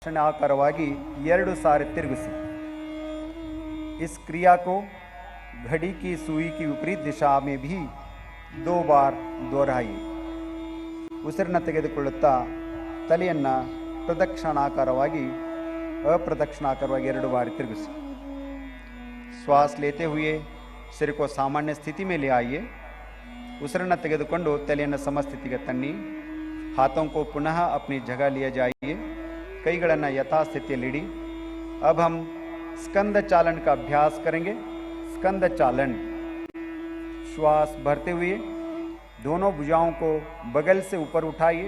ಪ್ರದಕ್ಷಿಣಾಕಾರವಾಗಿ 2 ಸಾರಿ ತಿರುಗಿಸಿ। इस क्रिया को घड़ी की सुई की विपरीत दिशा में भी 2 बार दोहराइए। ಉಸಿರನ್ನು ತೆಗೆದುಕೊಳ್ಳುತ್ತಾ ತಲೆಯನ್ನು ಪ್ರದಕ್ಷಿಣಾಕಾರವಾಗಿ अप्रदक्षिणाकारವಾಗಿ 2 बार ತಿರುಗಿಸಿ। श्वास लेते हुए सिर को सामान्य स्थिति में ले आइए। ಉಸಿರನ್ನು ತೆಗೆದುಕೊಂಡು ತಲೆಯನ್ನು ಸಮಸ್ಥಿತಿಗೆ ತನ್ನಿ। हाथों को पुनः अपनी जगह लिए जाइए। ಕೈಗಳನ್ನು ಯಥಾಸ್ಥಿತಿಯಲ್ಲಿಡಿ। अब हम स्कंद चालन का अभ्यास करेंगे। स्कंद चालन, श्वास भरते हुए दोनों भुजाओं को बगल से ऊपर उठाइए।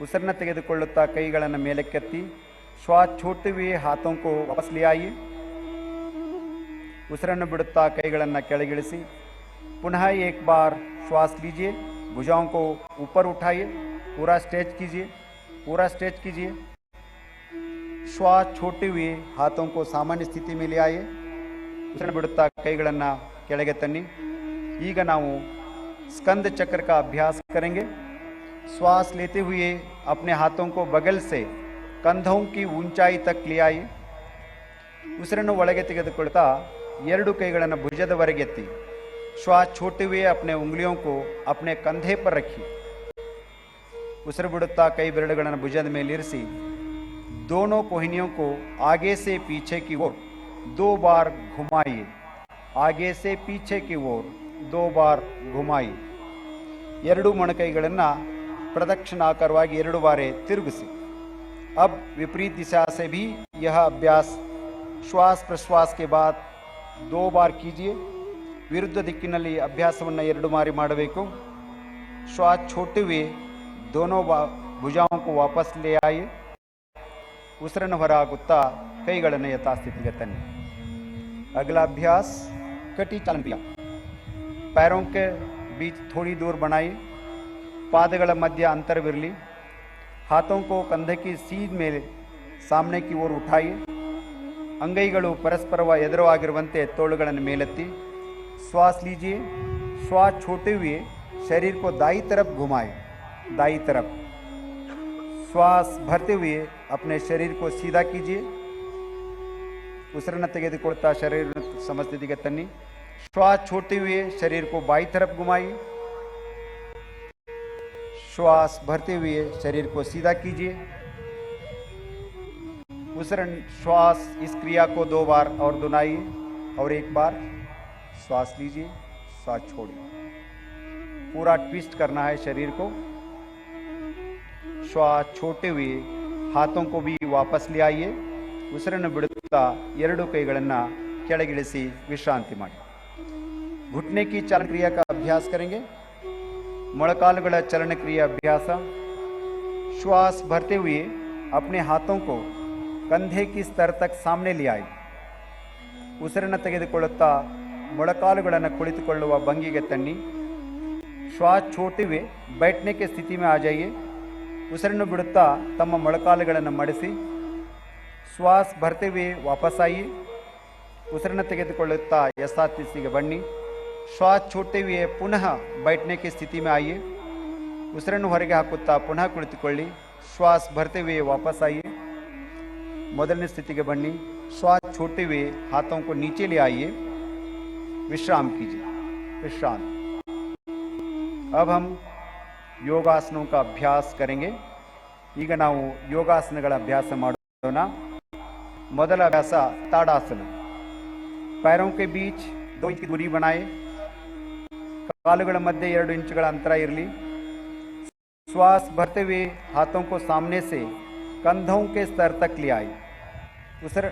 ಉಸಿರನ್ನು ತೆಗೆದುಕೊಳ್ಳುತ್ತಾ ಕೈಗಳನ್ನು ಮೇಲಕ್ಕೆತ್ತಿ श्वास छोड़ते हुए हाथों को वापस ले आइए। ಉಸಿರನ್ನು ಬಿಡುತ್ತಾ ಕೈಗಳನ್ನು ಕೆಳಗಿಳಿಸಿ। पुनः एक बार श्वास लीजिए, भुजाओं को ऊपर उठाइए, पूरा स्ट्रेच कीजिए, पूरा स्ट्रेच कीजिए। श्वास छोड़ते हुए हाथों को सामान्य स्थिति में ले आइए। ಉಸಿರನ್ನು ಬಿಡುತ್ತಾ ಕೈಗಳನ್ನು ಕೆಳಗೆ ತನ್ನಿ। ಈಗ ನಾವು स्कंद चक्र का अभ्यास करेंगे। श्वास लेते हुए अपने हाथों को बगल से कंधों की ऊंचाई तक ले आइए। ಉಸಿರನ್ನು ಒಳಗೆ ತೆಗೆದುಕೊಳ್ತಾ 2 ಕೈಗಳನ್ನು ಭುಜದವರೆಗೆ ಎತ್ತಿ। श्वास छोड़ते हुए अपने उंगलियों को अपने कंधे पर रखिए। ಉಸಿರು ಬಿಡುತ್ತಾ ಕೈ ಬೆರಳುಗಳನ್ನು ಭುಜದ ಮೇಲೆ ಇರಿಸಿ। दोनों कोहनियों को आगे से पीछे की ओर 2 बार घुमाइए। आगे से पीछे की ओर 2 बार घुमाइए। 2 ಮೊಣಕೈಗಳನ್ನು ಪ್ರದಕ್ಷಿಣಾಕಾರವಾಗಿ 2 ಬಾರಿ ತಿರುಗಿಸಿ। अब विपरीत दिशा से भी यह अभ्यास श्वास प्रश्वास के बाद 2 बार कीजिए। विरुद्ध ದಿಕ್ಕಿನಲ್ಲಿ ಅಭ್ಯಾಸವನ್ನು 2 ಬಾರಿ ಮಾಡಬೇಕು। श्वास छोड़ते हुए दोनों भुजाओं को वापस ले आइए। ಉಸಿರನ್ನು ಹೊರಹಾಕುತ್ತಾ ಕೈಗಳನ್ನು ಯಥಾಸ್ಥಿತಿಗೆ ತನ್ನಿ। अगला अभ्यास कटी चालन क्रिया। पैरों के बीच थोड़ी दूर बनाइए। ಪಾದಗಳ ಮಧ್ಯ ಅಂತರವಿರಲಿ। हाथों को कंधे की सीध ಮೇಲೆ सामने की ओर उठाइए। ಅಂಗೈಗಳು ಪರಸ್ಪರ ಎದುರಾಗಿರುವಂತೆ ತೋಳುಗಳನ್ನು ಮೇಲೆತ್ತಿ। श्वास लीजिए। श्वास छोड़ते हुए शरीर को दाई तरफ घुमाएं, दाई तरफ। श्वास भरते हुए अपने शरीर को सीधा कीजिए। ಉಸಿರನ್ನು ತೆಗೆದುಕೊಳ್ತಾ ಶರೀರ ಸಮಸ್ಥಿತಿಗೆ ತನ್ನಿ। श्वास छोड़ते हुए शरीर को बाई तरफ घुमाइए। श्वास भरते हुए शरीर को सीधा कीजिए। श्वास इस क्रिया को 2 बार और दोहराइए और 1 बार श्वास लीजिए, श्वास छोड़िए। पूरा ट्विस्ट करना है शरीर को। श्वास छोड़ते हुए हाथों को भी वापस ले आइए। ಉಸಿರನ್ನು ಬಿಡುತ್ತಾ 2 ಕೈಗಳನ್ನು ಕೆಳಗಿಳಿಸಿ ವಿಶ್ರಾಂತಿ ಮಾಡಿ। घुटने की चालन क्रिया का अभ्यास करेंगे। ಮೊಳಕಾಲುಗಳ ಚಲನ ಕ್ರಿಯೆ अभ्यास। श्वास भरते हुए अपने हाथों को कंधे की स्तर तक सामने ले आइए। ಉಸಿರನ್ನು ತೆಗೆದುಕೊಳ್ಳುತ್ತಾ ಮೊಳಕಾಲುಗಳನ್ನು ಕುಳಿತುಕೊಳ್ಳುವ ಭಂಗಿಗೆ ತನ್ನಿ। श्वास छोड़ते हुए बैठने की स्थिति में आ जाइए। ಉಸಿರನ್ನು ಬಿಡುತ್ತಾ ತಮ್ಮ ಮೊಳಕಾಲುಗಳನ್ನು ಮಡಿಸಿ। श्वास भरते हुए वापस आइए। ಉಸಿರನ್ನು ತೆಗೆದುಕೊಳ್ಳುತ್ತಾ ಯಥಾಸ್ಥಿತಿಗೆ ಬನ್ನಿ। श्वास छोड़ते हुए पुनः बैठने की स्थिति में आइए। ಉಸಿರನ್ನು ಹೊರಗೆ ಹಾಕುತ್ತಾ ಪುನಃ ಕುಳಿತುಕೊಳ್ಳಿ। श्वास भरते हुए वापस आइए, ಮೊದಲನೇ ಸ್ಥಿತಿಗೆ ಬನ್ನಿ। श्वास छोड़ते हुए हाथों को नीचे ले आइए। विश्राम कीजिए, विश्राम। अब हम योगासनों का अभ्यास करेंगे। ಈಗ ನಾವು ಯೋಗಾಸನಗಳ ಅಭ್ಯಾಸ ಮಾಡೋಣ। ಮೊದಲ ಅಭ್ಯಾಸ ತಾಡಾಸನ। पैरों के बीच 2 इंच की दूरी बनाए। ಕಾಲುಗಳ ಮಧ್ಯೆ 2 ಇಂಚುಗಳ ಅಂತರ ಇರಲಿ। श्वास भरते हुए हाथों को सामने से कंधों के स्तर तक ले आए। उसे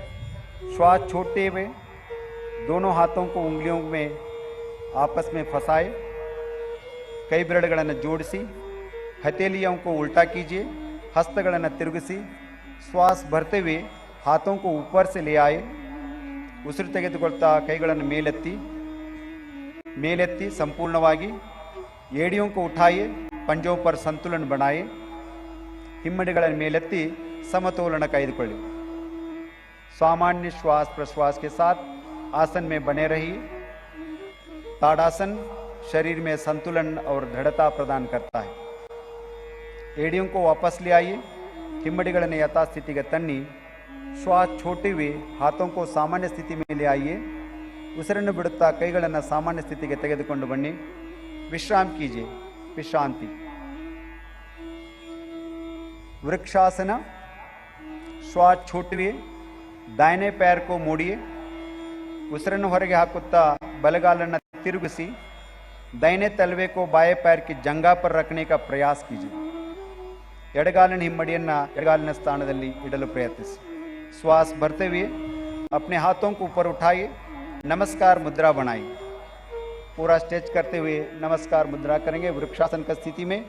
श्वास छोड़ते हुए दोनों हाथों को उंगलियों में आपस में फंसाए। कई ಬೆರಳುಗಳನ್ನು ಜೋಡಿಸಿ हथेलियों को उल्टा कीजिए। हस्तಗಳನ್ನು ತಿರುಗಿಸಿ। श्वास भरते हुए हाथों को ऊपर से ले आए। ಉಸಿರು ತೆಗೆದುಕೊಳ್ತಾ ಕೈಗಳನ್ನು ಮೇಲೆತ್ತಿ ಸಂಪೂರ್ಣವಾಗಿ। ಏಡಿयों को उठाइए, पंजों पर संतुलन बनाए। ಹಿಮ್ಮಡಿಗಳನ್ನು ಮೇಲೆತ್ತಿ ಸಮತೋಲನ ಕಾಯ್ದುಕೊಳ್ಳಿ। सामान्य श्वास प्रश्वास के साथ आसन में बने रहिए। ताड़ासन शरीर में संतुलन और दृढ़ता प्रदान करता है। एड़ियों को वापस ले आइए। हिम्मडिगळन्न यथास्थितिಗೆ ತನ್ನಿ श्वास छोड़ते हुए हाथों को सामान्य स्थिति में ले आइए। उसिरನ್ನು ಬಿಡುತ್ತಾ ಕೈಗಳನ್ನು सामान्य ಸ್ಥಿತಿಗೆ ತೆಗೆದುಕೊಂಡು ಬನ್ನಿ। विश्राम कीजिए, विश्रांति। वृक्षासन। श्वास छोड़ते हुए दाहिने पैर को मोड़िए। उसिरನ್ನು ಹೊರಗೆ ಹಾಕುತ್ತಾ ಬಲಗಾಲನ್ನು ತಿರುಗಿಸಿ दाहिने तलवे को बाएं पैर की जंघा पर रखने का प्रयास कीजिए। ಎಡಗಾಲಿನ ಹಿಮ್ಮಡಿಯನ್ನು ಎಡಗಾಲಿನ ಸ್ಥಾನದಲ್ಲಿ ಇಡಲು ಪ್ರಯತ್ನಿಸಿ। श्वास भरते हुए अपने हाथों को ऊपर उठाइए, नमस्कार मुद्रा बनाइए। पूरा स्ट्रेच करते हुए नमस्कार मुद्रा करेंगे। वृक्षासन की स्थिति में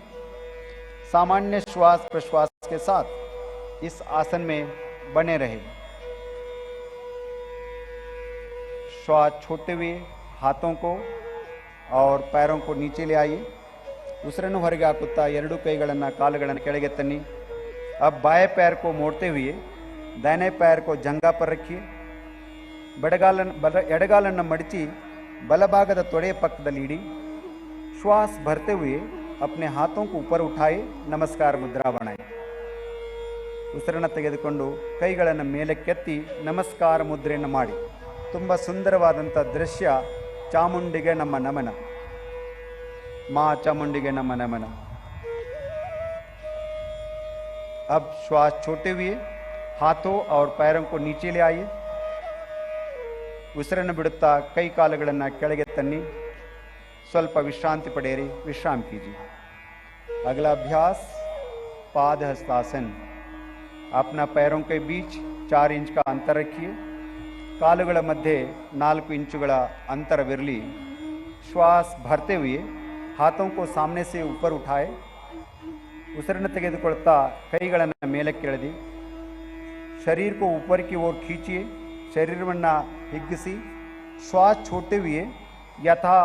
सामान्य श्वास प्रश्वास के साथ इस आसन में बने रहे। श्वास छोड़ते हुए हाथों को और पैरों को नीचे ले आइए। उसिरನ್ನು ಹೊರಗೆ ಹಾಕುತ್ತಾ ಎರಡು ಕೈಗಳನ್ನು ಕಾಲುಗಳನ್ನು ಕೆಳಗೆ ತನ್ನಿ। अब बाएं पैर को मोड़ते हुए दाहिने पैर को जंघा पर रखिए। ಎಡಗಾಲನ್ನು ಮಡಚಿ ಬಲಭಾಗದ ತೊಡೆಯ ಪಕ್ಕದಲ್ಲಿ ಇಡಿ। श्वास भरते हुए अपने हाथों को ऊपर उठाए, नमस्कार मुद्रा बनाए। ಉಸಿರನ್ನು ತೆಗೆದುಕೊಂಡು ಕೈಗಳನ್ನು ಮೇಲಕ್ಕೆತ್ತಿ ನಮಸ್ಕಾರ ಮುದ್ರೆಯನ್ನು ಮಾಡಿ। ತುಂಬ ಸುಂದರವಾದಂಥ ದೃಶ್ಯ। ಚಾಮುಂಡಿಗೆ ನಮ್ಮ ನಮನ, माँ चामुंडी नम नमन। अब श्वास छोड़ते हुए हाथों और पैरों को नीचे ले आइए। उसिरನ್ನು ಬಿಡುತ್ತಾ ಕೈ ಕಾಲುಗಳನ್ನು ಕೆಳಗೆ ತನ್ನಿ। ಸ್ವಲ್ಪ ವಿಶ್ರಾಂತಿ ಪಡೆಯಿರಿ, विश्राम कीजिए। अगला अभ्यास पाद हस्तासन। अपना पैरों के बीच 4 इंच का अंतर रखिए। ಕಾಲುಗಳ ಮಧ್ಯೆ 4 ಇಂಚುಗಳ ಅಂತರವಿರಲಿ। श्वास भरते हुए हाथों को सामने से ऊपर उठाए। उसिरನ್ನು ತೆಗೆದುಕೊಳ್ಳುತ್ತಾ ಕೈಗಳನ್ನು ಮೇಲಕ್ಕೆ ಎಳೆದಿ। शरीर को ऊपर की ओर खींचिए, शरीरವನ್ನು ಹಿಗ್ಗಿಸಿ। श्वास छोड़ते हुए यथा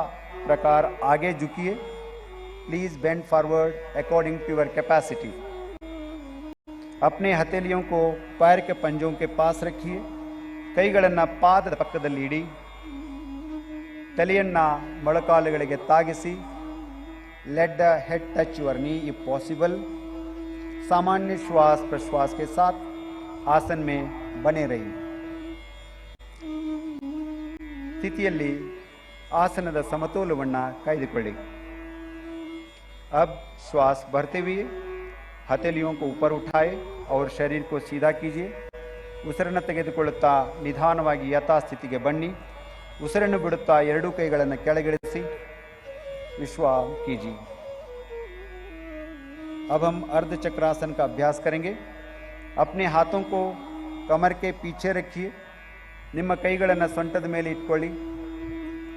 प्रकार आगे झुकिए। Please bend forward according to your capacity. अपने हथेलियों को पैर के पंजों के पास रखिए। ಕೈಗಳನ್ನು ಪಾದದ ಪಕ್ಕದಲ್ಲಿ ಇಡಿ। ತಲೆಯನ್ನು ಮೊಳಕಾಲುಗಳಿಗೆ ತಾಗಿಸಿ। Let the head touch your knee if possible. सामान्य श्वास प्रश्वास के साथ आसन में बने रहिए। स्थितिಯಲ್ಲಿ आसनದ ಸಮತೋಲನವನ್ನು ಕಾಯ್ದುಕೊಳ್ಳಿ। अब श्वास भरते हुए हथेलियों को ऊपर उठाए और शरीर को सीधा कीजिए। ಉಸಿರನ್ನು ತೆಗೆದುಕೊಳ್ಳುತ್ತಾ ನಿಧಾನವಾಗಿ ಯಥಾಸ್ಥಿತಿಗೆ ಬನ್ನಿ। ಉಸಿರನ್ನು ಬಿಡುತ್ತಾ ಎರಡೂ ಕೈಗಳನ್ನು ಕೆಳಗಿಳಿಸಿ। विश्राम कीजिए। अब हम अर्ध चक्रासन का अभ्यास करेंगे। अपने हाथों को कमर के पीछे रखिए। ನಿಮ್ಮ ಕೈಗಳನ್ನು ಸೊಂಟದ ಮೇಲೆ ಇಟ್ಕೊಳ್ಳಿ।